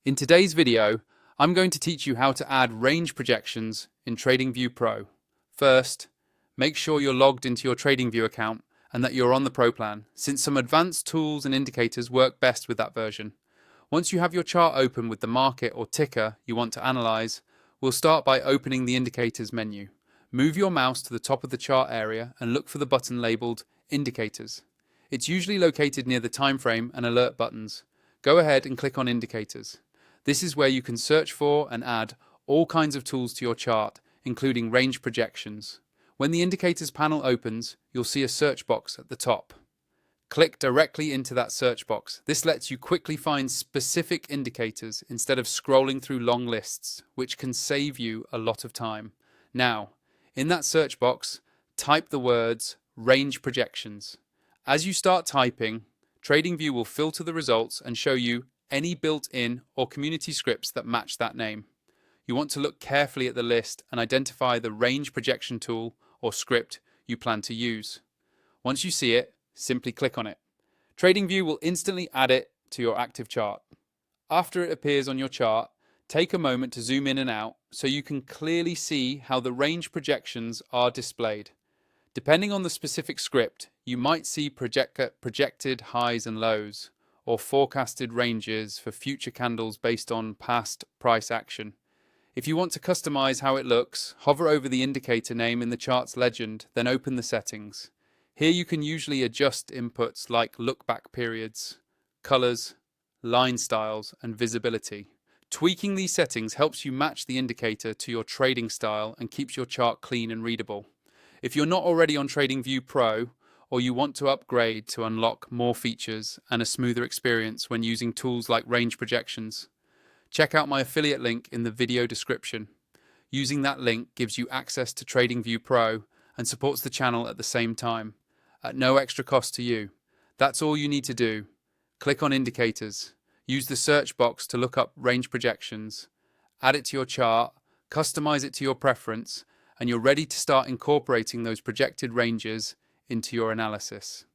In today's video, I'm going to teach you how to add range projections in TradingView Pro. First, make sure you're logged into your TradingView account and that you're on the Pro plan, since some advanced tools and indicators work best with that version. Once you have your chart open with the market or ticker you want to analyze, we'll start by opening the Indicators menu. Move your mouse to the top of the chart area and look for the button labeled Indicators. It's usually located near the time frame and alert buttons. Go ahead and click on Indicators. This is where you can search for and add all kinds of tools to your chart, including range projections. When the Indicators panel opens, you'll see a search box at the top. Click directly into that search box. This lets you quickly find specific indicators instead of scrolling through long lists, which can save you a lot of time. Now, in that search box, type the words range projections. As you start typing, TradingView will filter the results and show you any built-in or community scripts that match that name. You want to look carefully at the list and identify the range projection tool or script you plan to use. Once you see it, simply click on it. TradingView will instantly add it to your active chart. After it appears on your chart, take a moment to zoom in and out so you can clearly see how the range projections are displayed. Depending on the specific script, you might see projected highs and lows, or forecasted ranges for future candles based on past price action. If you want to customize how it looks, hover over the indicator name in the chart's legend, then open the settings. Here you can usually adjust inputs like look-back periods, colors, line styles, and visibility. Tweaking these settings helps you match the indicator to your trading style and keeps your chart clean and readable. If you're not already on TradingView Pro, or you want to upgrade to unlock more features and a smoother experience when using tools like range projections, check out my affiliate link in the video description. Using that link gives you access to TradingView Pro and supports the channel at the same time, at no extra cost to you. That's all you need to do. Click on Indicators, use the search box to look up range projections, add it to your chart, customize it to your preference, and you're ready to start incorporating those projected ranges into your analysis.